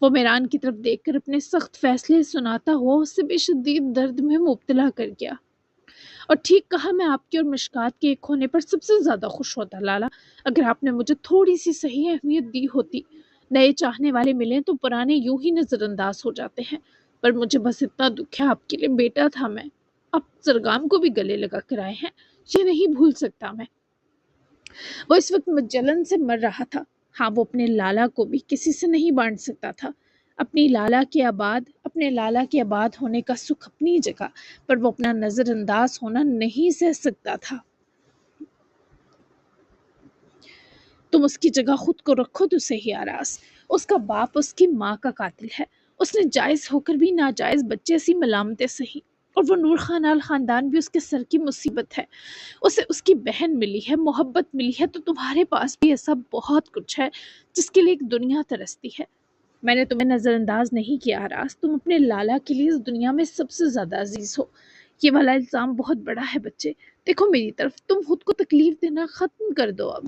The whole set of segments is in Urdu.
وہ میران کی طرف دیکھ کر اپنے سخت فیصلے سناتا ہوا اسے بے شدید درد میں مبتلا کر گیا۔ اور ٹھیک کہا، میں آپ کی اور مشکات کے ایک ہونے پر سب سے زیادہ خوش ہوتا لالا، اگر آپ نے مجھے تھوڑی سی صحیح اہمیت دی ہوتی۔ نئے چاہنے والے ملیں تو پرانے یوں ہی نظر انداز ہو جاتے ہیں، پر مجھے بس اتنا دکھ ہے، آپ کے لیے بیٹا تھا میں، اب سرگام کو بھی گلے لگا کر آئے ہیں، یہ نہیں بھول سکتا میں۔ وہ اس وقت جلن سے مر رہا تھا۔ ہاں، وہ اپنے لالا کو بھی کسی سے نہیں بانٹ سکتا تھا۔ اپنے لالا کے آباد ہونے کا سکھ اپنی جگہ، پر وہ اپنا نظر انداز ہونا نہیں سہ سکتا تھا۔ تم اس کی جگہ خود کو رکھو تو صحیح آراز، اس کا باپ اس کی ماں کا قاتل ہے، اس نے جائز ہو کر بھی ناجائز بچے سی ملامتیں سہی، اور وہ نور خان آل خاندان بھی اس کے سر کی مصیبت ہے۔ اسے اس کی بہن ملی ہے، محبت ملی ہے، تو تمہارے پاس بھی ایسا بہت کچھ ہے جس کے لیے ایک دنیا ترستی ہے۔ میں نے تمہیں نظر انداز نہیں کیا آراز، تم اپنے لالا کے لیے اس دنیا میں سب سے زیادہ عزیز ہو۔ یہ والا الزام بہت بڑا ہے بچے، دیکھو میری طرف، تم خود کو تکلیف دینا ختم کر دو اب۔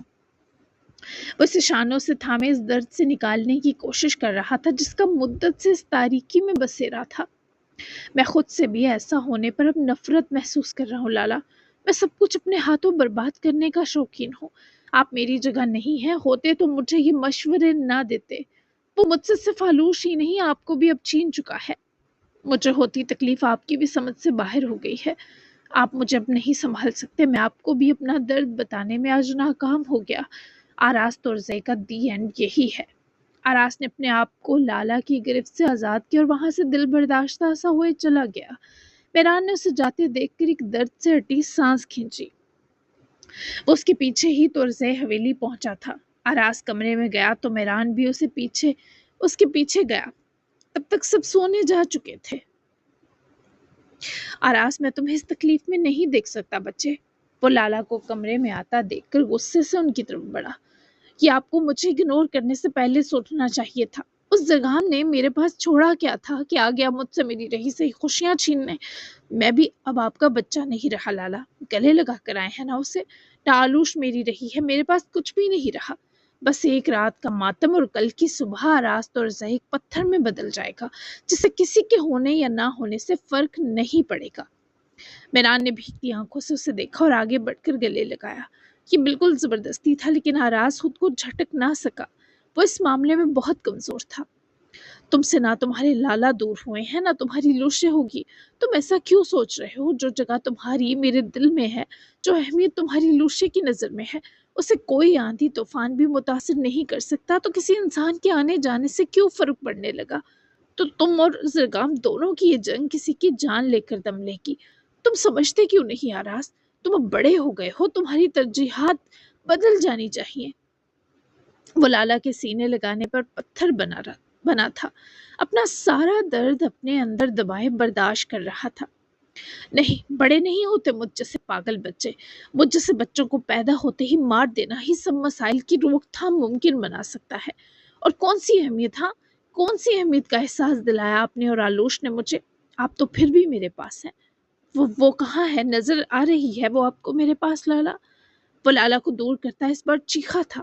وہ اسے شانوں سے تھامے اس درد سے نکالنے کی کوشش کر رہا تھا جس کا مدت سے اس تاریکی میں بسیرا تھا۔ میں خود سے بھی ایسا ہونے پر اب نفرت محسوس کر رہا ہوں لالا، میں سب کچھ اپنے ہاتھوں برباد کرنے کا شوقین ہوں۔ آپ میری جگہ نہیں ہیں، ہوتے تو مجھے یہ مشورے نہ دیتے۔ وہ مجھ سے صرف آلوش ہی نہیں، آپ کو بھی اب چھین چکا ہے۔ مجھے ہوتی تکلیف آپ کی بھی سمجھ سے باہر ہو گئی ہے، آپ مجھے اب نہیں سنبھال سکتے، میں آپ کو بھی اپنا درد بتانے میں آج ناکام ہو گیا۔ آراز تورزئی کا دی اینڈ یہی ہے۔ آراز نے اپنے آپ کو لالا کی گرفت سے آزاد کیا اور وہاں سے دل برداشتہ سا ہوئے چلا گیا۔ میران نے اسے جاتے دیکھ کر ایک درد سے ہٹی سانس کھینچی۔ وہ اس کے پیچھے ہی تورزئی حویلی پہنچا تھا۔ آراز کمرے میں گیا تو میران بھی اس کے پیچھے گیا۔ تب تک سب سونے جا چکے تھے۔ آراز، میں تمہیں اس تکلیف میں نہیں دیکھ سکتا بچے۔ وہ لالا کو کمرے میں آتا دیکھ کر غصے سے ان کی طرف بڑھا۔ یہ آپ کو مجھے اگنور کرنے سے پہلے سوچنا چاہیے تھا۔ اس زرگام نے میرے پاس چھوڑا کیا تھا کہ آ گیا مجھ سے میری رہی سہی خوشیاں چھیننے۔ میں بھی اب آپ کا بچہ نہیں رہا لالا، گلے لگا کر آئے ہیں نا اسے، ٹالوش میری رہی ہے، میرے پاس کچھ بھی نہیں رہا، بس ایک رات کا ماتم، اور کل کی صبح آراز تورزئی ایک پتھر میں بدل جائے گا جسے کسی کے ہونے یا نہ ہونے سے فرق نہیں پڑے گا۔ میران نے بھیگتی آنکھوں سے اسے دیکھا اور آگے بڑھ کر گلے لگایا۔ یہ بالکل زبردستی تھا، لیکن آراز خود کو جھٹک نہ سکا، وہ اس معاملے میں بہت کمزور تھا۔ تم سے نہ تمہارے لالا دور ہوئے ہیں نہ تمہاری لوشے ہوگی، تم ایسا کیوں سوچ رہے ہو؟ جو جگہ تمہاری میرے دل میں ہے، جو اہمیت تمہاری لوشے کی نظر میں ہے، اسے کوئی آندھی طوفان بھی متاثر نہیں کر سکتا، تو کسی انسان کے آنے جانے سے کیوں فرق پڑنے لگا؟ تو تم اور زرگام دونوں کی یہ جنگ کسی کی جان لے کر دم لے گی، تم سمجھتے کیوں نہیں آراز؟ تم اب بڑے ہو گئے ہو، تمہاری ترجیحات بدل جانی چاہیے۔ وہ لالا کے سینے لگانے پر پتھر بنا تھا، اپنا سارا درد اپنے اندر دبائے برداشت کر رہا تھا۔ نہیں، بڑے نہیں ہوتے مجھ جیسے پاگل بچے، مجھ جیسے بچوں کو پیدا ہوتے ہی مار دینا ہی سب مسائل کی روک تھام ممکن بنا سکتا ہے۔ اور کون سی اہمیت، ہاں کون سی اہمیت کا احساس دلایا آپ نے اور آلوش نے مجھے؟ آپ تو پھر بھی میرے پاس ہیں۔ وہ کہاں ہے؟ نظر آ رہی ہے وہ آپ کو میرے پاس لالا؟ وہ لالا کو دور کرتا اس بار چیخا تھا۔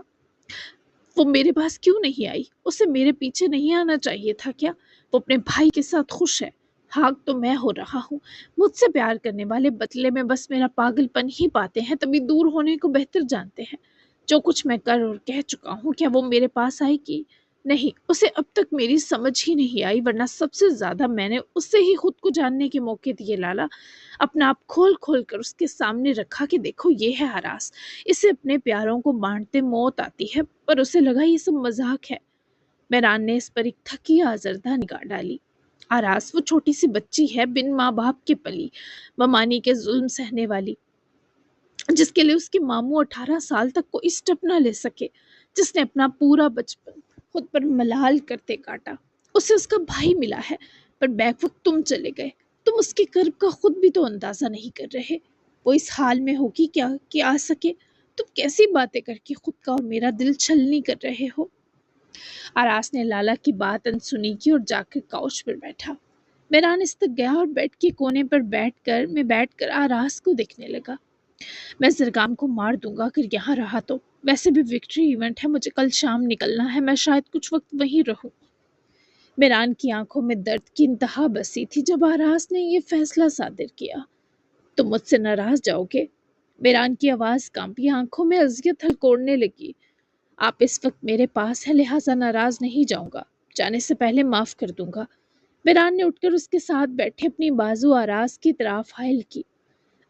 وہ میرے پاس کیوں نہیں آئی؟ اسے میرے پیچھے نہیں آنا چاہیے تھا کیا؟ وہ اپنے بھائی کے ساتھ خوش ہے، حق تو میں ہو رہا ہوں۔ مجھ سے پیار کرنے والے بدلے میں بس میرا پاگل پن ہی پاتے ہیں، تبھی دور ہونے کو بہتر جانتے ہیں۔ جو کچھ میں کر اور کہہ چکا ہوں، کیا وہ میرے پاس آئے گی؟ نہیں، اسے اب تک میری سمجھ ہی نہیں آئی، ورنہ سب سے زیادہ میں نے اسے ہی خود کو جاننے کے موقع دیے لالا۔ اپنا آپ کھول کھول کر اس کے سامنے رکھا کہ دیکھو یہ ہے آراز، اسے اپنے پیاروں کو بانٹتے موت آتی ہے، پر اسے لگا یہ سب مذاق ہے۔ میران نے اس پر ایک تھکی آزردہ نگاہ ڈالی۔ آراز وہ چھوٹی سی بچی ہے، بن ماں باپ کے پلی، ممانی کے ظلم سہنے والی، جس کے لیے اس کے ماموں 18 سال تک کوئی اسٹیپ نہ لے سکے، جس نے اپنا پورا بچپن خود پر ملال کرتے کاٹا۔ اسے اس کا بھائی ملا ہے، پر بیک وقت تم چلے گئے، تم اس کے کرب کا خود بھی تو اندازہ نہیں کر رہے۔ وہ اس حال میں ہوگی کیا کہ آ سکے؟ تم کیسی باتیں کر کے خود کا اور میرا دل چھلنی کر رہے ہو؟ آراز نے لالا کی بات انسنی کی اور جا کر کاؤچ پر بیٹھا۔ میران اس تک گیا اور بیڈ کے کونے پر بیٹھ کر آراز کو دیکھنے لگا۔ میں زرگام کو مار دوں گا اگر یہاں رہا تو، ویسے بھی وکٹری ایونٹ ہے، مجھے کل شام نکلنا ہے، میں شاید کچھ وقت وہیں رہوں۔ میران کی آنکھوں میں درد کی انتہا بسی تھی جب آراز نے یہ فیصلہ صادر کیا۔ تم مجھ سے ناراض جاؤ گے؟ میران کی آواز کانپی، آنکھوں میں اذیت ہلکوڑنے لگی۔ آپ اس وقت میرے پاس ہے، لہٰذا ناراض نہیں جاؤں گا، جانے سے پہلے معاف کر دوں گا۔ میران نے اٹھ کر اس کے ساتھ بیٹھے اپنی بازو آراز کی طرف حائل کی۔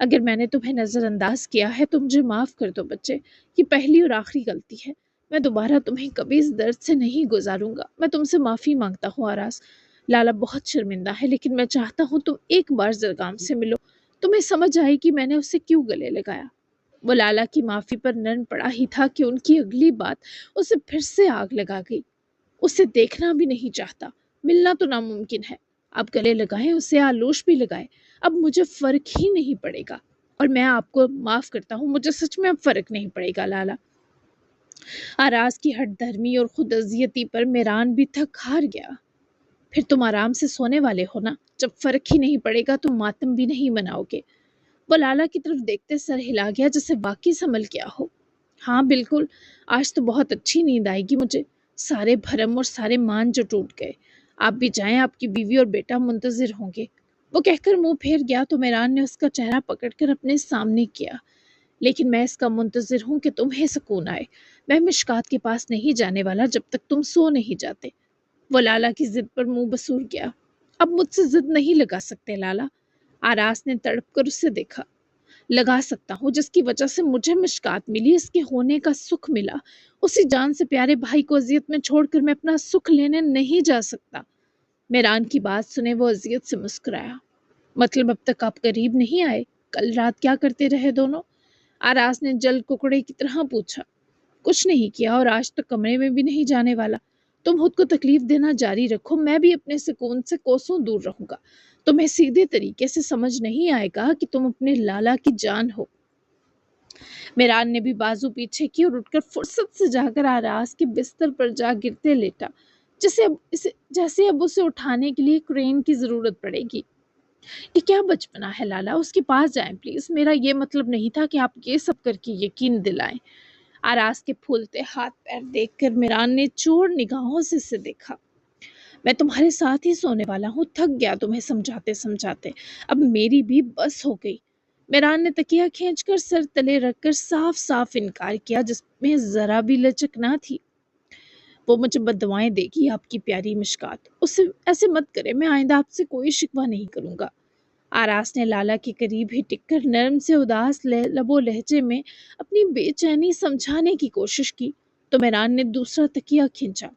اگر میں نے تمہیں نظر انداز کیا ہے تو مجھے معاف کر دو بچے، یہ پہلی اور آخری غلطی ہے، میں دوبارہ تمہیں کبھی اس درد سے نہیں گزاروں گا، میں تم سے معافی مانگتا ہوں آراز۔ لالا بہت شرمندہ ہے، لیکن میں چاہتا ہوں تم ایک بار زرگام سے ملو، تمہیں سمجھ آئے کہ میں نے اسے کیوں گلے لگایا۔ وہ لالا کی معافی پر نرم پڑا ہی تھا کہ ان کی اگلی بات اسے پھر سے آگ لگا گئی۔ اسے دیکھنا بھی نہیں چاہتا، ملنا تو ناممکن ہے، اب گلے لگائیں، اسے آلوش بھی لگائیں، اب مجھے فرق ہی نہیں پڑے گا، اور میں آپ کو معاف کرتا ہوں، مجھے سچ میں اب فرق نہیں پڑے گا لالا۔ آراز کی ہٹ دھرمی اور خود اذیتی پر میران بھی تھک ہار گیا۔ پھر تم آرام سے سونے والے ہو نا؟ جب فرق ہی نہیں پڑے گا تو ماتم بھی نہیں مناؤ گے؟ وہ لالا کی طرف دیکھتے سر ہلا گیا جیسے واقعی سنبھل گیا ہو۔ ہاں بالکل، آج تو بہت اچھی نیند آئے گی مجھے، سارے بھرم اور سارے مان جو ٹوٹ گئے۔ آپ بھی جائیں، آپ کی بیوی اور بیٹا منتظر ہوں گے۔ وہ کہہ کر منہ پھیر گیا تو میران نے اس کا چہرہ پکڑ کر اپنے سامنے کیا۔ لیکن میں اس کا منتظر ہوں کہ تمہیں سکون آئے، میں مشکات کے پاس نہیں جانے والا جب تک تم سو نہیں جاتے۔ وہ لالا کی ضد پر منہ بسور گیا۔ اب مجھ سے ضد نہیں لگا سکتے لالا۔ آراز نے تڑپ کر اسے دیکھا۔ لگا سکتا ہوں، جس کی وجہ سے مجھے مشکات ملی، اس کے ہونے کا سکھ ملا، اسی جان سے پیارے بھائی کو اذیت میں چھوڑ کر میں اپنا سکھ لینے نہیں جا سکتا۔ میران کی بات سنے وہ اذیت سے مسکرایا۔ مطلب اب تک آپ قریب نہیں آئے؟ کل رات کیا کرتے رہے دونوں؟ آراز نے جل ککڑے کی طرح پوچھا۔ کچھ نہیں کیا، اور آج تک کمرے میں بھی نہیں جانے والا۔ تم خود کو تکلیف دینا جاری رکھو، میں بھی اپنے سکون سے کوسوں دور رہوں گا۔ تمہیں سیدھے طریقے سے سمجھ نہیں آئے گا کہ تم اپنے لالا کی جان ہو۔ میران نے بھی بازو پیچھے کی اور اٹھ کر فرصت سے جا کر آراز کے بستر پر جا گرتے لیٹا، جیسے اب اسے اٹھانے کے لیے کرین کی ضرورت پڑے گی۔ یہ کیا بچپنا ہے لالا، اس کے پاس جائیں پلیز، میرا یہ مطلب نہیں تھا کہ آپ یہ سب کر کے یقین دلائیں۔ آراز کے پھولتے ہاتھ پیر دیکھ کر میران نے چور نگاہوں سے اسے دیکھا۔ میں تمہارے ساتھ ہی سونے والا ہوں، تھک گیا تمہیں سمجھاتے سمجھاتے، اب میری بھی بس ہو گئی۔ میران نے تکیہ کھینچ کر سر تلے رکھ کر صاف صاف انکار کیا، جس میں ذرا بھی لچک نہ تھی۔ وہ مجھے بددعائیں دے گی، آپ کی پیاری مشکات، اسے ایسے مت کرے، میں آئندہ آپ سے کوئی شکوہ نہیں کروں گا۔ آراز نے لالا کے قریب ہی ٹک کر نرم سے اداس لب و لہجے میں اپنی بے چینی سمجھانے کی کوشش کی تو میران نے دوسرا تکیہ کھینچا۔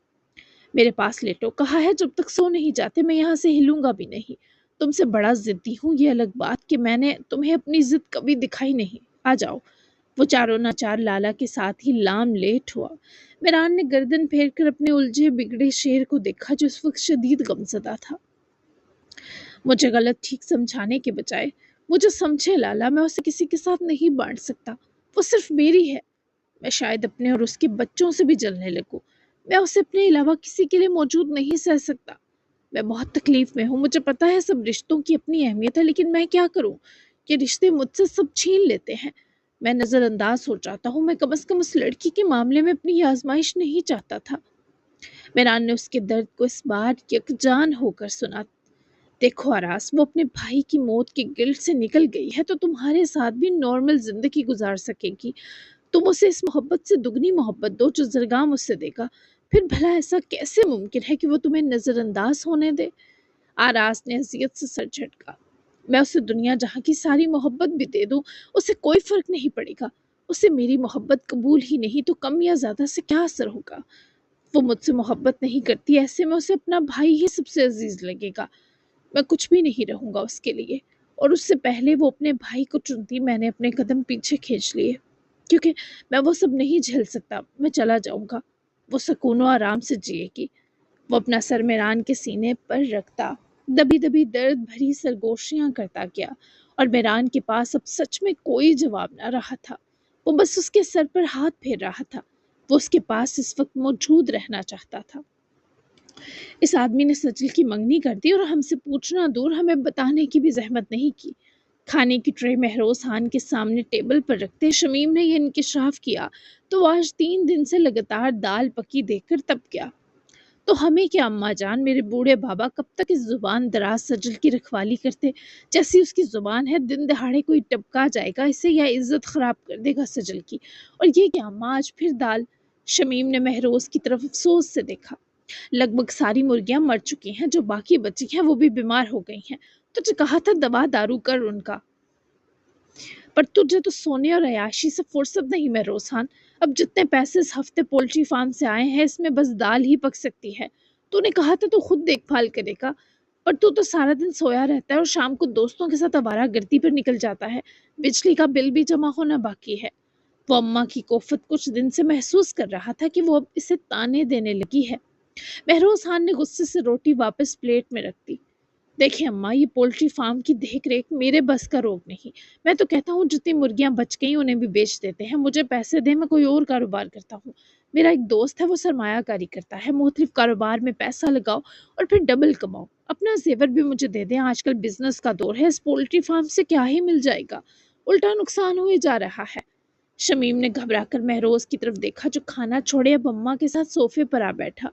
میرے پاس لیٹو، کہا ہے، جب تک سو نہیں جاتے میں یہاں سے ہلوں گا بھی نہیں۔ تم سے بڑا ضدی ہوں، یہ الگ بات کہ میں نے تمہیں اپنی ضد کبھی دکھائی نہیں۔ آ جاؤ۔ وہ چاروں ناچار لالا کے ساتھ ہی لام لیٹ ہوا۔ میران نے گردن پھیر کر اپنے الجھے بگڑے شیر کو دیکھا جو اس وقت شدید غمزدہ تھا۔ مجھے غلط ٹھیک سمجھانے کے بجائے مجھے سمجھے لالا، میں اسے کسی کے ساتھ نہیں بانٹ سکتا، وہ صرف میری ہے۔ میں شاید اپنے اور اس کے بچوں سے بھی جلنے لگوں، میں اسے اپنے علاوہ کسی کے لیے موجود نہیں سہ سکتا۔ میں بہت تکلیف میں ہوں، مجھے پتا ہے سب رشتوں کی اپنی اہمیت ہے، لیکن میں کیا کروں، یہ رشتے مجھ سے سب چھین لیتے ہیں۔ میں نظر انداز ہو جاتا ہوں، میں کم از کم اس لڑکی کے معاملے میں اپنی آزمائش نہیں چاہتا تھا۔ میران نے اس کے درد کو اس بار یکجان ہو کر سنا۔ دیکھو آراز، وہ اپنے بھائی کی موت کی گلٹ سے نکل گئی ہے تو تمہارے ساتھ بھی نارمل زندگی گزار سکے گی۔ تم اسے اس محبت سے دگنی محبت دو جو زرگام اس سے دے گا، پھر بھلا ایسا کیسے ممکن ہے کہ وہ تمہیں نظر انداز ہونے دے؟ آراز نے اذیت سے سر جھٹکا۔ میں اسے دنیا جہاں کی ساری محبت بھی دے دوں، اسے کوئی فرق نہیں پڑے گا۔ اسے میری محبت قبول ہی نہیں تو کم یا زیادہ سے کیا اثر ہوگا؟ وہ مجھ سے محبت نہیں کرتی، ایسے میں اسے اپنا بھائی ہی سب سے عزیز لگے گا۔ میں کچھ بھی نہیں رہوں گا اس کے لیے، اور اس سے پہلے وہ اپنے بھائی کو چنتی میں نے اپنے قدم پیچھے کھینچ لیے، کیونکہ میں وہ سب نہیں جھیل سکتا۔ میں چلا جاؤں گا، وہ سکون و آرام سے جیے گی۔ وہ اپنا سر میران کے سینے پر رکھتا دبی دبی درد بھری سرگوشیاں کرتا گیا، اور میران کے پاس اب سچ میں کوئی جواب نہ رہا تھا۔ وہ بس اس کے سر پر ہاتھ پھیر رہا تھا، وہ اس کے پاس اس وقت موجود رہنا چاہتا تھا۔ اس آدمی نے سجل کی منگنی کر دی اور ہم سے پوچھنا دور ہمیں بتانے کی بھی زحمت نہیں کی۔ کھانے کی ٹرے مہروز خان کے سامنے ٹیبل پر رکھتے شمیم نے یہ انکشاف کیا تو وہ آج 3 دن سے لگاتار دال پکی دیکھ کر تپ گیا۔ تو ہمیں کیا اماں جان، میرے بوڑھے بابا کب تک اس زبان دراز سجل کی رکھوالی کرتے؟ جیسی اس کی زبان ہے، دن دہاڑے کوئی ٹپکا جائے گا اسے یا عزت خراب کر دے گا سجل کی۔ اور یہ کیا اماں، آج پھر دال؟ شمیم نے مہروز کی طرف افسوس سے دیکھا۔ لگ بھگ ساری مرغیاں مر چکی ہیں، جو باقی بچی ہیں وہ بھی بیمار ہو گئی ہیں۔ تجھے کہا تھا دوا دارو کر ان کا، پر تجھے تو سونے اور عیاشی سے فرصت نہیں مہروز خان۔ اب جتنے پیسے اس ہفتے پولٹری فارم سے آئے ہیں، اس میں بس دال ہی پک سکتی ہے۔ تو نے کہا تھا تو خود دیکھ بھال کرے گا، پر تو سارا دن سویا رہتا ہے اور شام کو دوستوں کے ساتھ آوارہ گردی پر نکل جاتا ہے۔ بجلی کا بل بھی جمع ہونا باقی ہے۔ وہ اماں کی کوفت کچھ دن سے محسوس کر رہا تھا کہ وہ اب اسے تانے دینے لگی ہے۔ مہروز خان نے غصے سے روٹی واپس پلیٹ میں رکھ دی۔ دیکھیں اماں، یہ پولٹری فارم کی دیکھ ریکھ میرے بس کا روگ نہیں۔ میں تو کہتا ہوں جتنی مرغیاں بچ گئیں انہیں بھی بیچ دیتے ہیں، مجھے پیسے دیں، میں کوئی اور کاروبار کرتا ہوں۔ میرا ایک دوست ہے، وہ سرمایہ کاری کرتا ہے، مختلف کاروبار میں پیسہ لگاؤ اور پھر ڈبل کماؤ۔ اپنا زیور بھی مجھے دے دیں، آج کل بزنس کا دور ہے، اس پولٹری فارم سے کیا ہی مل جائے گا، الٹا نقصان ہوئے جا رہا ہے۔ شمیم نے گھبرا کر مہروز کی طرف دیکھا جو کھانا چھوڑے اب اماں کے ساتھ صوفے پر آ بیٹھا۔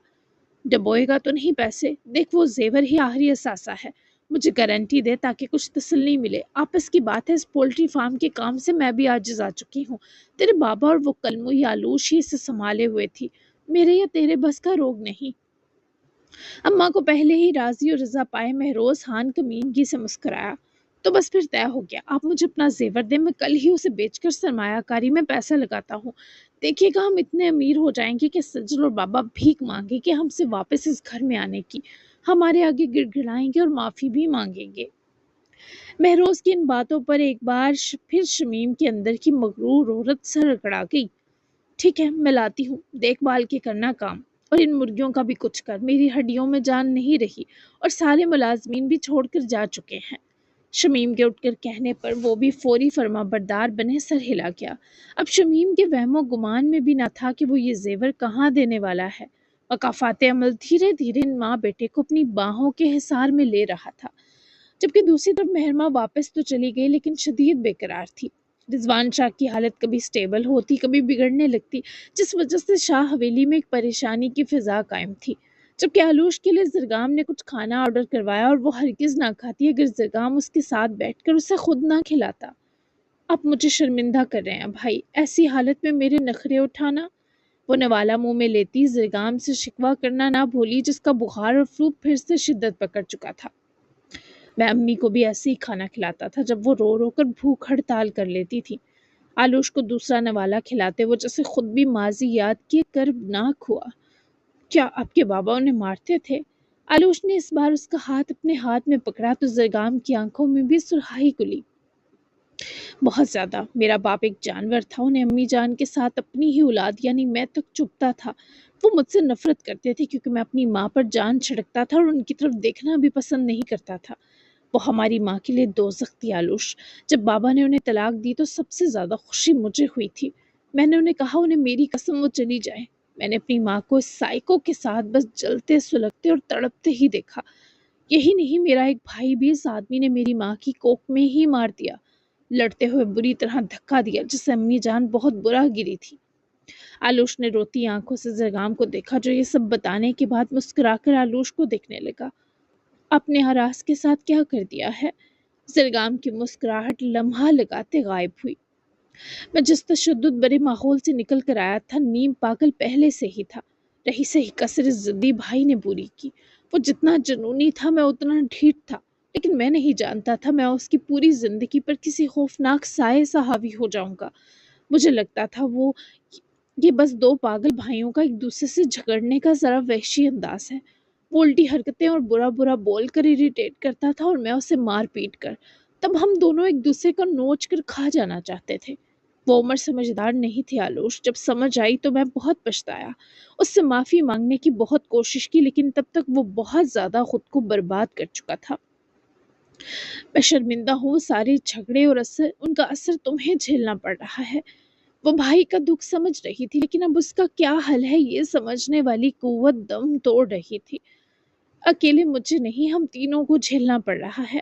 ڈبوئے گا تو نہیں پیسے؟ دیکھ وہ زیور ہی آخری اثاثہ ہے، مجھے گارنٹی دے تاکہ کچھ تسلی ملے۔ آپس کی بات ہے، اس پولٹری فارم کے کام سے میں بھی عاجز آ چکی ہوں۔ تیرے بابا اور وہ کلموئی آلوش ہی اسے سنبھالے ہوئے تھی، میرے یا تیرے بس کا روگ نہیں۔ اماں کو پہلے ہی راضی اور رضا پائے مہروز خان کمینگی سے مسکرایا۔ تو بس پھر طے ہو گیا، آپ مجھے اپنا زیور دیں، میں کل ہی اسے بیچ کر سرمایہ کاری میں پیسہ لگاتا ہوں۔ دیکھیے گا ہم اتنے امیر ہو جائیں گے کہ سجل اور بابا بھیک مانگے کہ ہم سے واپس اس گھر میں آنے کی، ہمارے آگے گڑ گڑائیں گے اور معافی بھی مانگیں گے۔ مہروز کی ان باتوں پر ایک بار پھر شمیم کے اندر کی مغرور عورت سر اکڑا گئی۔ ٹھیک ہے، میں لاتی ہوں، دیکھ بھال کے کرنا کام، اور ان مرغیوں کا بھی کچھ کر، میری ہڈیوں میں جان نہیں رہی اور سارے ملازمین بھی چھوڑ کر جا چکے ہیں۔ شمیم کے اٹھ کر کہنے پر وہ بھی فوری فرما بردار بنے سر ہلا گیا۔ اب شمیم کے وہم و گمان میں بھی نہ تھا کہ وہ یہ زیور کہاں دینے والا ہے۔ مقافات عمل دھیرے دھیرے ان ماں بیٹے کو اپنی باہوں کے حصار میں لے رہا تھا، جبکہ دوسری طرف مہرماں واپس تو چلی گئی لیکن شدید بے قرار تھی۔ رضوان شاہ کی حالت کبھی سٹیبل ہوتی، کبھی بگڑنے لگتی، جس وجہ سے شاہ حویلی میں ایک پریشانی کی فضا قائم تھی۔ جبکہ آلوش کے لیے زرگام نے کچھ کھانا آرڈر کروایا اور وہ ہرگز نہ کھاتی اگر زرگام اس کے ساتھ بیٹھ کر اسے خود نہ کھلاتا۔ آپ مجھے شرمندہ کر رہے ہیں بھائی، ایسی حالت میں میرے نخرے اٹھانا۔ وہ نوالا منہ میں لیتی زرگام سے شکوہ کرنا نہ بھولی، جس کا بخار اور فلو پھر سے شدت پکڑ چکا تھا۔ میں امی کو بھی ایسے ہی کھانا کھلاتا تھا جب وہ رو رو کر بھوک ہڑتال کر لیتی تھی۔ آلوش کو دوسرا نوالا کھلاتے وہ جیسے خود بھی ماضی یاد کیے کربناک ہوا۔ کیا آپ کے بابا انہیں مارتے تھے؟ آلوش نے اس بار اس کا ہاتھ اپنے ہاتھ میں پکڑا تو زرگام کی آنکھوں میں بھی سرخائی کھلی۔ بہت زیادہ، میرا باپ ایک جانور تھا، انہیں امی جان کے ساتھ اپنی ہی اولاد یعنی میں تک چبھتا تھا۔ وہ مجھ سے نفرت کرتے تھے کیونکہ میں اپنی ماں پر جان چھڑکتا تھا اور ان کی طرف دیکھنا بھی پسند نہیں کرتا تھا۔ وہ ہماری ماں کے لیے دوزخ تھی آلوش۔ جب بابا نے انہیں طلاق دی تو سب سے زیادہ خوشی مجھے ہوئی تھی۔ میں نے انہیں کہا انہیں میری قسم وہ چلی جائے۔ میں نے اپنی ماں کو اس سائیکو کے ساتھ بس جلتے سلگتے اور تڑپتے ہی دیکھا۔ یہی نہیں، میرا ایک بھائی بھی اس آدمی نے میری ماں کی کوکھ میں ہی مار دیا، لڑتے ہوئے بری طرح دھکا دیا جس سے امی جان بہت برا گری تھی۔ آلوش نے روتی آنکھوں سے زرگام کو دیکھا جو یہ سب بتانے کے بعد مسکرا کر آلوش کو دیکھنے لگا۔ اپنے ہراس کے ساتھ کیا کر دیا ہے؟ زرگام کی مسکراہٹ لمحہ لگاتے غائب ہوئی۔ میں جس تشدد برے ماحول سے نکل کر آیا تھا، نیم پاگل پہلے سے ہی تھا، رہی سے ہی کسر ضدی بھائی نے پوری کی۔ وہ جتنا جنونی تھا میں اتنا ڈھیٹ تھا، لیکن میں نہیں جانتا تھا میں اس کی پوری زندگی پر کسی خوفناک سائے سا حاوی ہو جاؤں گا۔ مجھے لگتا تھا یہ بس دو پاگل بھائیوں کا ایک دوسرے سے جھگڑنے کا ذرا وحشی انداز ہے۔ وہ الٹی حرکتیں اور برا برا بول کر اریٹیٹ کرتا تھا اور میں اسے مار پیٹ کر۔ تب ہم دونوں ایک دوسرے کو نوچ کر کھا جانا چاہتے تھے۔ وہ عمر سمجھدار نہیں تھی آلوش، جب سمجھ آئی تو میں بہت پچھتایا، اس سے معافی مانگنے کی بہت کوشش کی، لیکن تب تک وہ بہت زیادہ خود کو برباد کر چکا تھا۔ میں شرمندہ ہوں، سارے جھگڑے اور ان کا اثر تمہیں جھیلنا پڑ رہا ہے۔ وہ بھائی کا دکھ سمجھ رہی تھی، لیکن اب اس کا کیا حل ہے یہ سمجھنے والی قوت دم توڑ رہی تھی۔ اکیلے مجھے نہیں، ہم تینوں کو جھیلنا پڑ رہا ہے،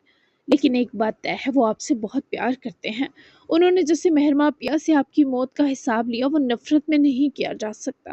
لیکن ایک بات طے ہے، وہ آپ سے بہت پیار کرتے ہیں۔ انہوں نے جیسے مہرماں پیا سے آپ کی موت کا حساب لیا، وہ نفرت میں نہیں کیا جا سکتا۔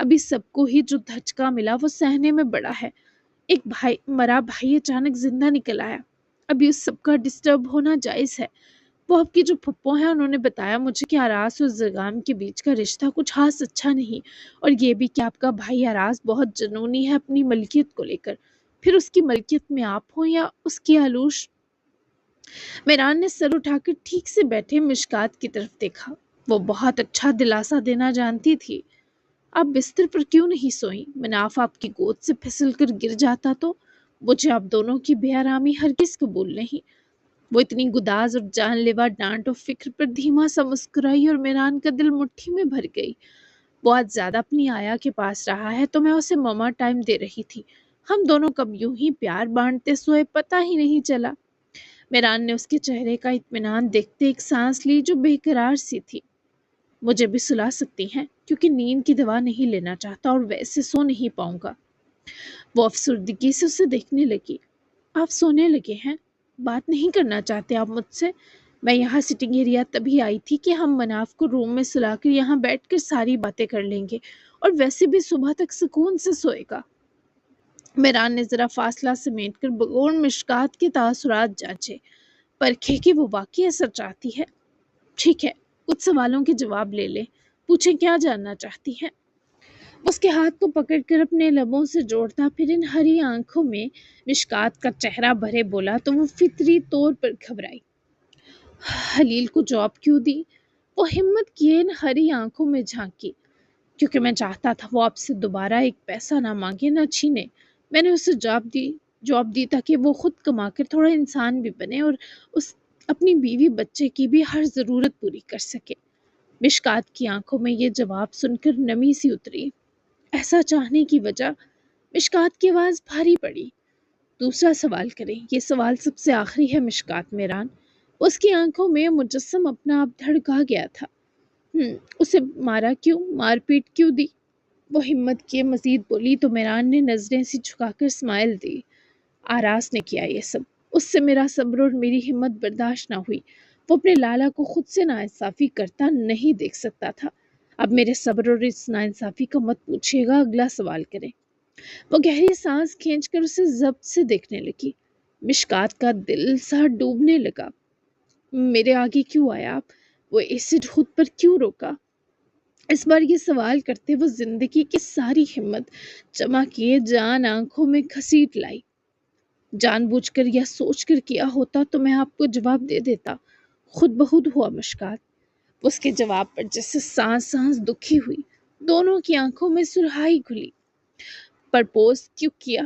ابھی سب کو ہی جو دھچکا ملا وہ سہنے میں بڑا ہے۔ ایک مرا بھائی اچانک زندہ نکل آیا۔ ابھی اس سب کا ڈسٹرب ہونا جائز ہے۔ وہ آپ کی جو پھپھو ہیں انہوں نے بتایا مجھے کہ آراز اور زرگام کے بیچ کا رشتہ کچھ خاص اچھا نہیں، اور یہ بھی کہ آپ کا بھائی آراز بہت جنونی ہے اپنی ملکیت کو لے کر، پھر اس کی ملکیت میں آپ ہوں یا اس کی آلوش۔ میران نے سر اٹھا کر ٹھیک سے بیٹھے مشکات کی طرف دیکھا۔ وہ بہت اچھا دلاسا دینا جانتی تھی۔ آپ بستر پر کیوں نہیں سوئیں؟ مناف آپ کی گود سے پھسل کر گر جاتا تو؟ مجھے آپ دونوں کی بے آرامی ہرگز قبول نہیں۔ وہ اتنی گداز اور جان لیوا ڈانٹ و فکر پر دھیما سا مسکرائی اور میران کا دل مٹھی میں بھر گئی۔ بہت زیادہ اپنی آیا کے پاس رہا ہے تو میں اسے ماما ٹائم دے رہی تھی۔ ہم دونوں کب یوں ہی پیار بانٹتے سوئے پتہ ہی نہیں چلا۔ میران نے اس کے چہرے کا اطمینان دیکھتے ایک سانس لی جو بے قرار سی تھی۔ مجھے بھی سلا سکتی ہیں کیونکہ نیند کی دوا نہیں لینا چاہتا اور ویسے سو نہیں پاؤں گا۔ وہ افسردگی سے اسے دیکھنے لگی۔ آپ سونے لگے ہیں؟ بات نہیں کرنا چاہتے آپ مجھ سے؟ میں یہاں سٹنگ ایریا تبھی آئی تھی کہ ہم مناف کو روم میں سلا کر یہاں بیٹھ کر ساری باتیں کر لیں گے اور ویسے بھی صبح تک سکون سے سوئے گا۔ میران نے ذرا فاصلہ سمیٹ کر بغور مشکات کے تاثرات جانچے، پرکھے کہ وہ واقعی اثر چاہتی ہے۔ ٹھیک ہے، کچھ سوالوں کے جواب لے لیں، پوچھیں کیا جاننا چاہتی ہیں۔ اس کے ہاتھ کو پکڑ کر اپنے لبوں سے جوڑتا پھر ان ہری آنکھوں میں مشکات کا چہرہ بھرے بولا تو وہ فطری طور پر گھبرائی۔ حلیل کو جاب کیوں دی؟ وہ ہمت کیے ان ہری آنکھوں میں جھانکی۔ کیونکہ میں چاہتا تھا وہ آپ سے دوبارہ ایک پیسہ نہ مانگے نہ چھینے۔ میں نے اسے جاب دی تاکہ وہ خود کما کر تھوڑا انسان بھی بنے اور اپنی بیوی بچے کی بھی ہر ضرورت پوری کر سکے۔ مشکات کی آنکھوں میں یہ جواب سن کر نمی سی اتری۔ ایسا چاہنے کی وجہ؟ مشکات کی آواز بھاری پڑی۔ دوسرا سوال کریں، یہ سوال سب سے آخری ہے مشکات میران۔ اس کی آنکھوں میں مجسم اپنا آپ دھڑکا گیا تھا۔ اسے مارا کیوں؟ مار پیٹ کیوں دی؟ وہ ہمت کیے مزید بولی تو میران نے نظریں سی جھکا کر اسمائل دی۔ آراز نے کیا یہ سب۔ اس سے میرا صبر اور میری ہمت برداشت نہ ہوئی۔ وہ اپنے لالا کو خود سے ناانصافی کرتا نہیں دیکھ سکتا تھا۔ اب میرے صبر اور اس ناانصافی کا مت پوچھیے گا، اگلا سوال کریں۔ وہ گہری سانس کھینچ کر اسے ضبط سے دیکھنے لگی۔ مشکات کا دل سا ڈوبنے لگا۔ میرے آگے کیوں آیا آپ؟ وہ ایسڈ خود پر کیوں روکا؟ اس بار یہ سوال کرتے وہ زندگی کی ساری ہمت جمع کیے جان آنکھوں میں گھسیٹ لائی۔ جان بوجھ کر یا سوچ کر کیا ہوتا تو میں آپ کو جواب دے دیتا۔ خود بخود ہوا مشکات۔ اس کے جواب پر جیسے سانس دکھی ہوئی۔ دونوں کی آنکھوں میں سرخائی کھلی۔ پرپوز کیوں کیا؟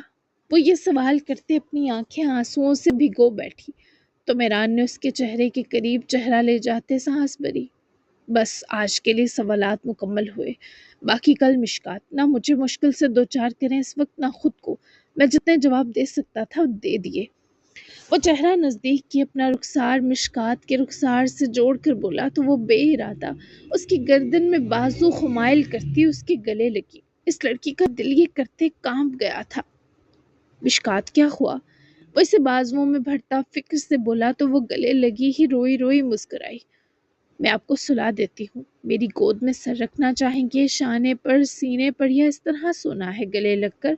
وہ یہ سوال کرتے اپنی آنکھیں آنسوؤں سے بھگو بیٹھی تو میران نے اس کے چہرے کے قریب چہرہ لے جاتے سانس بھری۔ بس آج کے لیے سوالات مکمل ہوئے، باقی کل مشکات نہ مجھے مشکل سے دو چار کریں اس وقت نہ خود کو۔ میں جتنے جواب دے سکتا تھا دے دیے۔ وہ چہرہ نزدیک کی اپنا رخسار مشکات کے رخسار سے جوڑ کر بولا تو وہ بے ارادہ اس کی گردن میں بازو خمائل کرتی اس کے گلے لگی۔ اس لڑکی کا دل یہ کرتے کانپ گیا تھا۔ مشکات کیا ہوا؟ وہ اسے بازوؤں میں بھرتا فکر سے بولا تو وہ گلے لگی ہی روئی روئی مسکرائی۔ میں آپ کو سلا دیتی ہوں، میری گود میں سر رکھنا چاہیں گے، شانے پر سینے پر یا اس طرح سونا ہے گلے لگ کر؟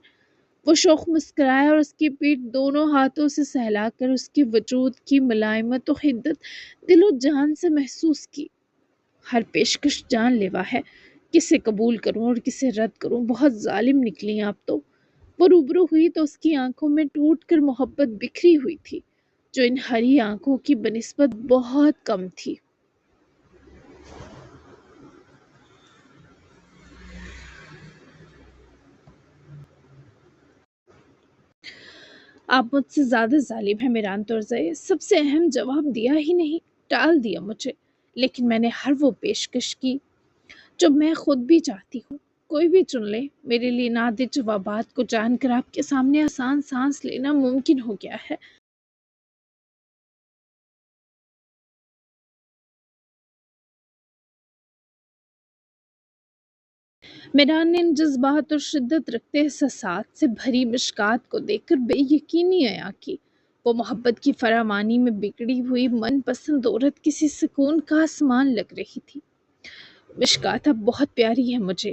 وہ شوق مسکرایا اور اس کی پیٹھ دونوں ہاتھوں سے سہلا کر اس کے وجود کی ملائمت و حدت دل و جان سے محسوس کی۔ ہر پیشکش جان لیوا ہے، کسے قبول کروں اور کسے رد کروں، بہت ظالم نکلی آپ تو۔ وہ روبرو ہوئی تو اس کی آنکھوں میں ٹوٹ کر محبت بکھری ہوئی تھی جو ان ہری آنکھوں کی بنسبت بہت کم تھی۔ آپ مجھ سے زیادہ ظالم ہیں میران ترزئی، سب سے اہم جواب دیا ہی نہیں، ٹال دیا مجھے۔ لیکن میں نے ہر وہ پیشکش کی جو میں خود بھی چاہتی ہوں۔ کوئی بھی چن لے، میرے لیے نادر جوابات کو جان کر آپ کے سامنے آسان سانس لینا ممکن ہو گیا ہے۔ میران نے ان جذبات اور شدت رکھتے احساسات سے بھری مشکات کو دیکھ کر بے یقینی عیا کی۔ وہ محبت کی فراوانی میں بگڑی ہوئی من پسند عورت کسی سکون کا آسمان لگ رہی تھی۔ مشکات اب بہت پیاری ہے مجھے،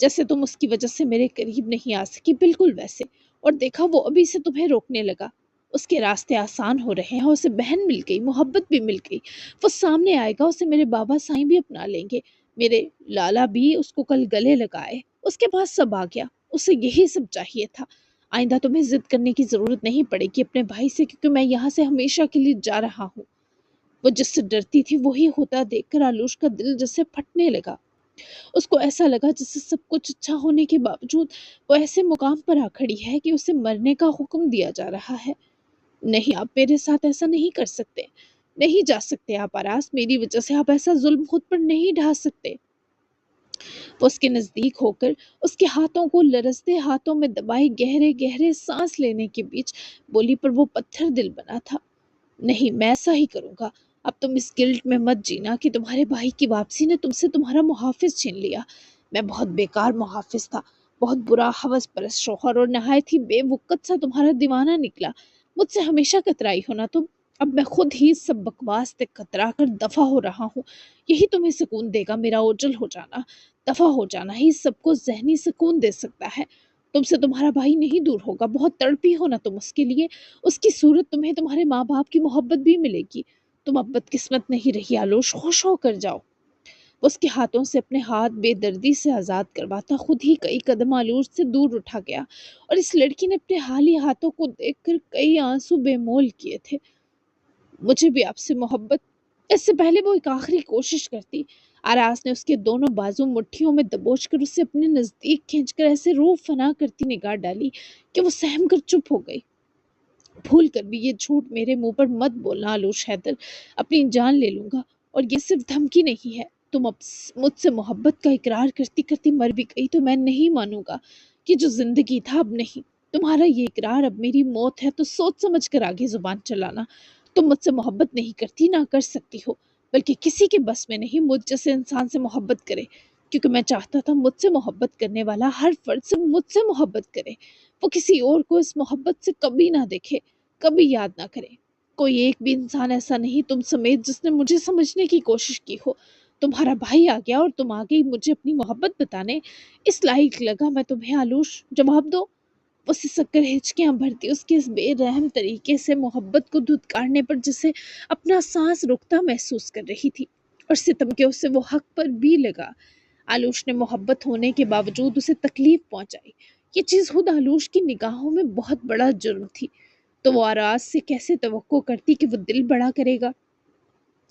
جیسے تم اس کی وجہ سے میرے قریب نہیں آ سکی، بالکل ویسے۔ اور دیکھا وہ ابھی سے تمہیں روکنے لگا۔ اس کے راستے آسان ہو رہے ہیں، اسے بہن مل گئی، محبت بھی مل گئی، وہ سامنے آئے گا، اسے میرے بابا سائیں بھی اپنا لیں گے، میرے لالا بھی اس کو کل گلے لگائے، اس کے پاس سب آ گیا، اسے یہی سب چاہیے تھا۔ آئندہ تمہیں ضد کرنے کی ضرورت نہیں پڑے گی اپنے بھائی سے، کیونکہ میں یہاں سے ہمیشہ کے لیے جا رہا ہوں۔ وہ جس سے ڈرتی تھی وہی ہوتا دیکھ کر آلوش کا دل جیسے پھٹنے لگا۔ اس کو ایسا لگا جیسے سب کچھ اچھا ہونے کے باوجود وہ ایسے مقام پر آ کھڑی ہے کہ اسے مرنے کا حکم دیا جا رہا ہے۔ نہیں، آپ میرے ساتھ ایسا نہیں کر سکتے، نہیں جا سکتے آپ آراز، میری وجہ سے آپ ایسا ظلم خود پر نہیں ڈھا سکتے۔ وہ اس کے نزدیک ہو کر اس کے ہاتھوں کو لرزتے ہاتھوں میں دبائے گہرے گہرے سانس لینے کے بیچ بولی، پر وہ پتھر دل بنا تھا۔ نہیں، میں ایسا ہی کروں گا۔ اب تم اس گلٹ میں مت جینا کہ تمہارے بھائی کی واپسی نے تم سے تمہارا محافظ چھین لیا۔ میں بہت بیکار محافظ تھا، بہت برا ہوس پرست شوہر، اور نہایت ہی بے وقت سا تمہارا دیوانہ نکلا۔ مجھ سے ہمیشہ کترائی ہونا تم، اب میں خود ہی سب بکواس سے کترا کر دفع ہو رہا ہوں۔ یہی تمہیں سکون دے گا، میرا اوجل ہو جانا، دفع ہو جانا ہی سب کو ذہنی سکون دے سکتا ہے۔ تم سے تمہارا بھائی نہیں دور ہوگا، بہت تڑپی ہونا تم اس کے لیے، اس کی صورت تمہیں تمہارے ماں باپ کی محبت بھی ملے گی۔ تم اب بدقسمت نہیں رہی آلوش، خوش ہو کر جاؤ۔ وہ اس کے ہاتھوں سے اپنے ہاتھ بے دردی سے آزاد کرواتا خود ہی کئی قدم آلوش سے دور اٹھا گیا، اور اس لڑکی نے اپنے حالی ہاتھوں کو دیکھ کر کئی آنسو بے مول کیے تھے۔ مجھے بھی آپ سے محبت۔ اس سے پہلے وہ ایک آخری کوشش کرتی، آراز نے اس کے دونوں بازو مٹھیوں میں دبوچ کر اسے اپنے نزدیک کھینچ کر ایسے روح فنا کرتی نگاہ ڈالی کہ وہ سہم کر چپ ہو گئی۔ بھول کر بھی یہ جھوٹ میرے منہ پر مت بولنا آلوش حیدر، اپنی جان لے لوں گا، اور یہ صرف دھمکی نہیں ہے۔ تم اب مجھ سے محبت کا اقرار کرتی کرتی مر بھی گئی تو میں نہیں مانوں گا کہ جو زندگی تھا اب نہیں۔ تمہارا یہ اقرار اب میری موت ہے، تو سوچ سمجھ کر آگے زبان چلانا۔ تم مجھ سے محبت نہیں کرتی، نہ کر سکتی ہو، بلکہ کسی کے بس میں نہیں مجھ جیسے انسان سے محبت کرے، کیونکہ میں چاہتا تھا مجھ سے محبت کرنے والا ہر فرد سے مجھ سے محبت کرے، وہ کسی اور کو اس محبت سے کبھی نہ دیکھے، کبھی یاد نہ کرے۔ کوئی ایک بھی انسان ایسا نہیں تم سمیت جس نے مجھے سمجھنے کی کوشش کی ہو۔ تمہارا بھائی آ گیا اور تم آ گئی مجھے اپنی محبت بتانے، اس لائق لگا میں تمہیں آلوش؟ جواب دو۔ وہ سسک کر ہچکیاں بھرتی اس کے اس بے رحم طریقے سے محبت کو دھتکارنے پر جسے اپنا سانس رکتا محسوس کر رہی تھی، اور ستم کے اسے وہ حق پر بھی لگا۔ آلوش نے محبت ہونے کے باوجود اسے تکلیف پہنچائی، یہ چیز خود آلوش کی نگاہوں میں بہت بڑا جرم تھی، تو وہ آراز سے کیسے توقع کرتی کہ وہ دل بڑا کرے گا؟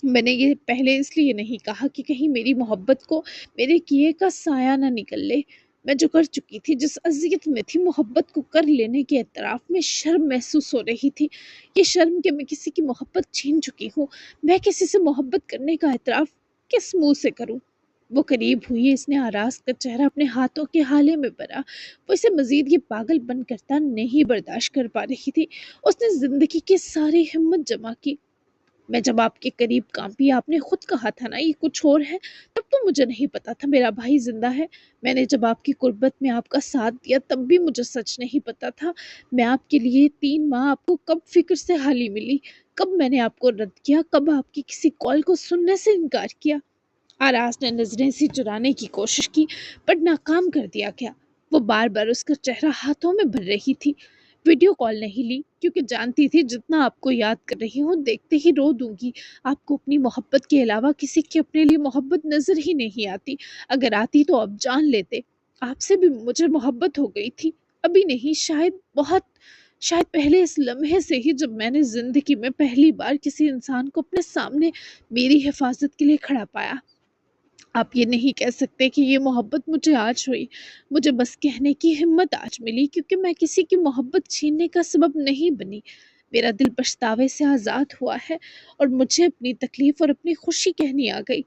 میں نے یہ پہلے اس لیے نہیں کہا کہ کہیں میری محبت کو میرے کیے کا سایہ نہ نکل لے۔ میں جو کر چکی تھی، جس اذیت میں تھی، محبت کو کر لینے کے اعتراف میں شرم محسوس ہو رہی تھی، یہ شرم کہ میں کسی کی محبت چھین چکی ہوں۔ میں کسی سے محبت کرنے کا اعتراف کس منہ سے کروں؟ وہ قریب ہوئی، اس نے آراز کا چہرہ اپنے ہاتھوں کے ہالے میں بھرا، وہ اسے مزید یہ پاگل پن کرتا نہیں برداشت کر پا رہی تھی۔ اس نے زندگی کی ساری ہمت جمع کی۔ میں جب آپ کے قریب کانپی، آپ نے خود کہا تھا نا یہ کچھ اور ہے، تب تو مجھے نہیں پتا تھا میرا بھائی زندہ ہے۔ میں نے جب آپ کی قربت میں آپ کا ساتھ دیا تب بھی مجھے سچ نہیں پتا تھا۔ میں آپ کے لیے 3 ماہ آپ کو کب فکر سے حالی ملی، کب میں نے آپ کو رد کیا، کب آپ کی کسی کال کو سننے سے انکار کیا۔ آراز نے نظریں سی چرانے کی کوشش کی، پر ناکام کر دیا گیا۔ وہ بار بار اس کا چہرہ ہاتھوں میں بھر رہی تھی۔ ویڈیو کال نہیں لی، کیونکہ جانتی تھی جتنا آپ کو یاد کر رہی ہوں دیکھتے ہی رو دوں گی۔ آپ کو اپنی محبت کے علاوہ کسی کی اپنے لیے محبت نظر ہی نہیں آتی، اگر آتی تو اب جان لیتے۔ آپ سے بھی مجھے محبت ہو گئی تھی، ابھی نہیں، شاید پہلے اس لمحے سے ہی، جب میں نے زندگی میں پہلی بار کسی انسان کو اپنے سامنے میری حفاظت کے لیے کھڑا پایا۔ آپ یہ نہیں کہہ سکتے کہ یہ محبت مجھے آج ہوئی، مجھے بس کہنے کی ہمت آج ملی، کیونکہ میں کسی کی محبت چھیننے کا سبب نہیں بنی۔ میرا دل پچھتاوے سے آزاد ہوا ہے، اور مجھے اپنی تکلیف اور اپنی خوشی کہنی آ گئی۔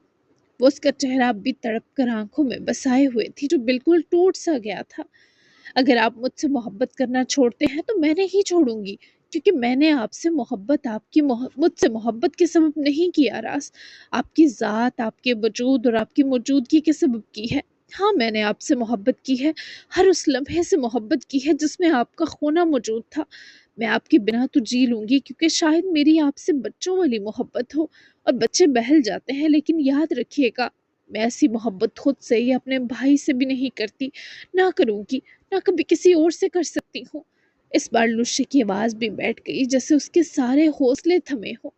وہ اس کا چہرہ اب بھی تڑپ کر آنکھوں میں بسائے ہوئے تھی، جو بالکل ٹوٹ سا گیا تھا۔ اگر آپ مجھ سے محبت کرنا چھوڑتے ہیں تو میں نہیں چھوڑوں گی، کیونکہ میں نے آپ سے محبت مجھ سے محبت کے سبب نہیں کی آراز، آپ کی ذات، آپ کے وجود اور آپ کی موجودگی کے سبب کی ہے۔ ہاں، میں نے آپ سے محبت کی ہے، ہر اس لمحے سے محبت کی ہے جس میں آپ کا ہونا موجود تھا۔ میں آپ کے بنا تو جی لوں گی، کیونکہ شاید میری آپ سے بچوں والی محبت ہو، اور بچے بہل جاتے ہیں، لیکن یاد رکھیے گا میں ایسی محبت خود سے یا اپنے بھائی سے بھی نہیں کرتی، نہ کروں گی، نہ کبھی کسی اور سے کر سکتی ہوں۔ اس بار لوشی کی آواز بھی بیٹھ گئی، جیسے اس کے سارے حوصلے تھمے ہوں۔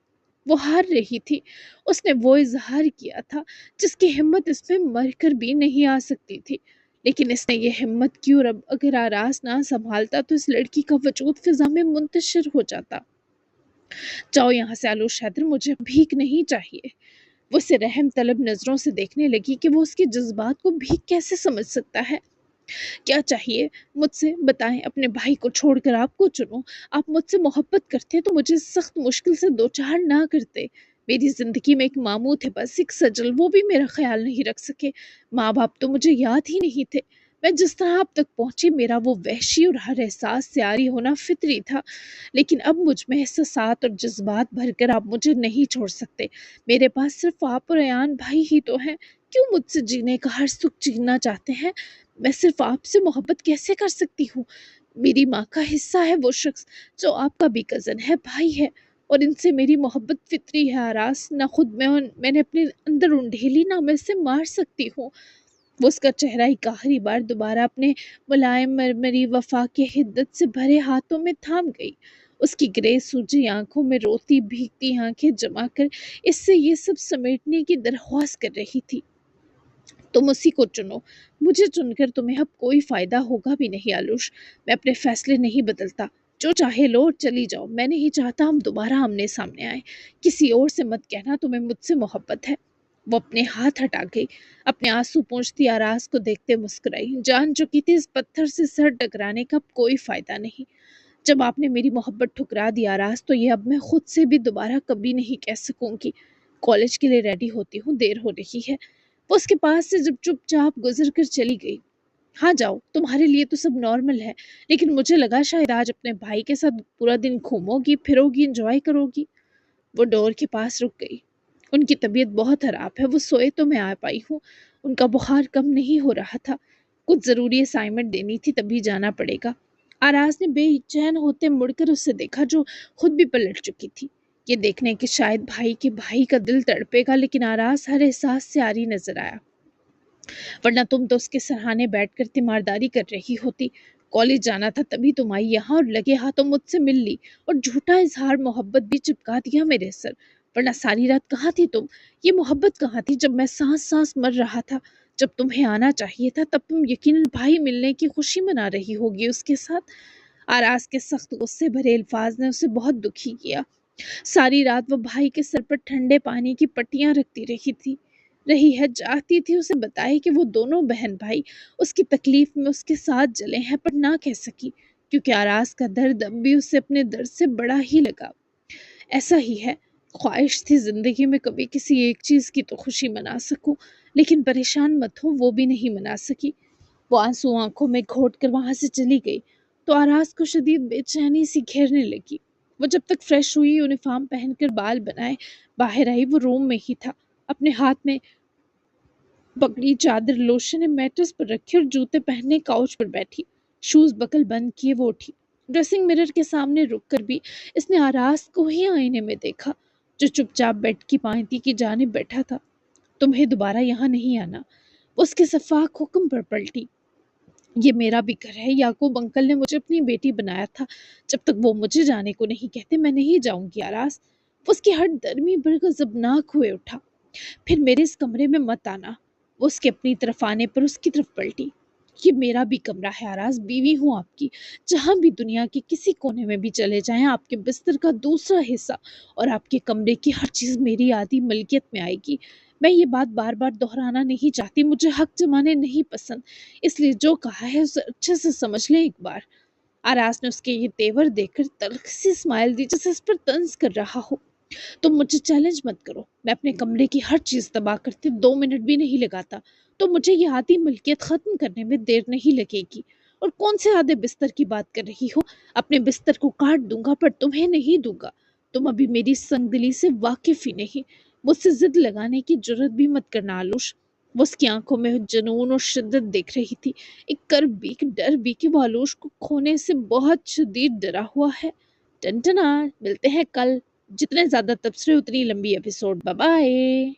وہ ہار رہی تھی، اس نے وہ اظہار کیا تھا جس کی ہمت اس میں مر کر بھی نہیں آ سکتی تھی، لیکن اس نے یہ ہمت کی، اور اب اگر آراز نہ سنبھالتا تو اس لڑکی کا وجود فضا میں منتشر ہو جاتا۔ جاؤ یہاں سے آلوش حیدر، مجھے بھیک نہیں چاہیے۔ وہ اسے رحم طلب نظروں سے دیکھنے لگی کہ وہ اس کے جذبات کو بھیک کیسے سمجھ سکتا ہے۔ کیا چاہیے مجھ سے بتائیں، اپنے بھائی کو چھوڑ کر آپ کو چنو۔ آپ مجھ سے محبت کرتے تو مجھے سخت مشکل سے دو چار نہ کرتے۔ میری زندگی میں ایک ماموں تھے، بس ایک سجل، وہ بھی میرا خیال نہیں رکھ سکے۔ ماں باپ تو مجھے یاد ہی نہیں تھے۔ میں جس طرح آپ تک پہنچی، میرا وہ وحشی اور ہر احساس سے عاری ہونا فطری تھا، لیکن اب مجھ میں احساسات اور جذبات بھر کر آپ مجھے نہیں چھوڑ سکتے۔ میرے پاس صرف آپ اور ایان بھائی ہی تو ہیں۔ کیوں مجھ سے جینے کا ہر سکھ چھیننا چاہتے ہیں؟ میں صرف آپ سے محبت کیسے کر سکتی ہوں؟ میری ماں کا حصہ ہے وہ شخص جو آپ کا بھی کزن ہے، بھائی ہے، اور ان سے میری محبت فطری ہے آراز۔ نہ خود میں نے اپنے اندر انڈھیلی، نہ میں اسے مار سکتی ہوں۔ وہ اس کا چہرہ ایک آخری بار دوبارہ اپنے ملائم مرمری وفا کے حدت سے بھرے ہاتھوں میں تھام گئی۔ اس کی گرے سوجی آنکھوں میں روتی بھیگتی آنکھیں جما کر اس سے یہ سب سمیٹنے کی درخواست کر رہی تھی۔ تم اسی کو چنو، مجھے چن کر تمہیں اب کوئی فائدہ ہوگا بھی نہیں آلوش۔ میں اپنے فیصلے نہیں بدلتا، جو چاہے لو اور چلی جاؤ۔ میں نہیں چاہتا ہم دوبارہ آمنے سامنے آئیں۔ کسی اور سے مت کہنا تمہیں مجھ سے محبت ہے۔ وہ اپنے ہاتھ ہٹا گئی، اپنے آنسو پونچھتی آراز کو دیکھتے مسکرائی، جان چکی تھی اس پتھر سے سر ٹکرانے کا اب کوئی فائدہ نہیں۔ جب آپ نے میری محبت ٹھکرا دی آراز، تو یہ اب میں خود سے بھی دوبارہ کبھی نہیں کہہ سکوں گی۔ کالج کے لیے ریڈی ہوتی ہوں، دیر ہو رہی ہے۔ وہ اس کے پاس سے جب چپ چاپ گزر کر چلی گئی۔ ہاں جاؤ، تمہارے لیے تو سب نارمل ہے، لیکن مجھے لگا شاید آج اپنے بھائی کے ساتھ پورا دن گھومو گی، پھرو گی، انجوائے کرو گی۔ وہ ڈور کے پاس رک گئی۔ ان کی طبیعت بہت خراب ہے، وہ سوئے تو میں آ پائی ہوں۔ ان کا بخار کم نہیں ہو رہا تھا، کچھ ضروری اسائنمنٹ دینی تھی، تبھی جانا پڑے گا۔ آراز نے بے چین ہوتے مڑ کر اسے دیکھا، جو خود بھی پلٹ چکی تھی، یہ دیکھنے کہ شاید بھائی کے بھائی کا دل تڑپے گا، لیکن آراز ہر احساس سے عاری نظر آیا۔ ورنہ تم تو اس کے سرہانے بیٹھ کر تیمارداری کر رہی ہوتی۔ کالج جانا تھا تبھی تم آئی یہاں، اور لگے ہاتھوں مجھ سے مل لی، اور جھوٹا اظہار محبت بھی چپکا دیا میرے سر۔ ورنہ ساری رات کہاں تھی تم؟ یہ محبت کہاں تھی جب میں سانس سانس مر رہا تھا؟ جب تمہیں آنا چاہیے تھا تب تم یقیناً بھائی ملنے کی خوشی منا رہی ہوگی اس کے ساتھ۔ آراز کے سخت غصے بھرے الفاظ نے اسے بہت دکھی کیا۔ ساری رات وہ بھائی کے سر پر ٹھنڈے پانی کی پٹیاں رکھتی رہی ہے، چاہتی تھی اسے بتائے کہ وہ دونوں بہن بھائی اس کی تکلیف میں اس کے ساتھ جلے ہیں، پر نہ کہہ سکی، کیونکہ آراز کا درد اب بھی اسے اپنے درد سے بڑا ہی لگا۔ ایسا ہی ہے، خواہش تھی زندگی میں کبھی کسی ایک چیز کی تو خوشی منا سکوں، لیکن پریشان مت ہوں، وہ بھی نہیں منا سکی۔ وہ آنسو آنکھوں میں گھوٹ کر وہاں سے چلی گئی تو آراز کو شدید بے چینی سی گھیرنے لگی۔ وہ جب تک فریش ہوئی، یونیفارم پہن کر بال بنائے باہر آئی، وہ روم میں ہی تھا، اپنے ہاتھ میں پکڑی چادر لوشن میٹرس پر رکھی اور جوتے پہننے کاؤچ پر بیٹھی، شوز بکل بند کیے وہ اٹھی۔ ڈریسنگ مرر کے سامنے رک کر بھی اس نے آراز کو ہی آئینے میں دیکھا، جو چپ چاپ بیڈ کی پائنتی کی جانب بیٹھا تھا۔ تمہیں دوبارہ یہاں نہیں آنا، وہ اس کے شفاق حکم پر پلٹی۔ یہ میرا بھی گھر ہے، یعقوب انکل نے مجھے اپنی بیٹی بنایا تھا، جب تک وہ مجھے جانے کو نہیں کہتے میں نہیں جاؤں گی آراز۔ وہ اس کی ہٹ درمی پر غضبناک ہوئے اٹھا۔ پھر میرے اس کمرے میں مت آنا۔ وہ اس کے اپنی طرف آنے پر اس کی طرف پلٹی۔ یہ میرا بھی کمرہ ہے آراز، بیوی ہوں آپ کی، جہاں بھی دنیا کے کسی کونے میں بھی چلے جائیں، آپ کے بستر کا دوسرا حصہ اور آپ کے کمرے کی ہر چیز میری آدھی ملکیت میں آئے گی۔ میں یہ بات بار بار دہرانا نہیں چاہتی، مجھے حق جمانے نہیں پسند، اس لیے جو کہا ہے اسے اچھے سے سمجھ لیں ایک بار۔ آراز نے اس کے یہ تیور دیکھ کر تلخ سی اسمائل دی، جیسے اس پر طنز کر رہا ہو۔ تم مجھے چیلنج مت کرو، میں اپنے کمرے کی ہر چیز تباہ کرتے 2 منٹ بھی نہیں لگاتا، تو مجھے یہ آدھی ملکیت ختم کرنے میں دیر نہیں لگے گی۔ اور کون سے آدھے بستر کی بات کر رہی ہو؟ اپنے بستر کو کاٹ دوں گا، پر تمہیں نہیں دوں گا۔ تم ابھی میری سنگ دلی سے واقف ہی نہیں، مجھ سے ضد لگانے کی جرت بھی مت کرنا آلوش۔ وہ اس کی آنکھوں میں جنون اور شدت دیکھ رہی تھی، ایک کرب بھی، ایک ڈر بھی کہ وہ آلوش کو کھونے سے بہت شدید ڈرا ہوا ہے۔ ٹنٹنا، ملتے ہیں کل، جتنے زیادہ تبصرے اتنی لمبی ایپیسوڈ۔ Bye bye.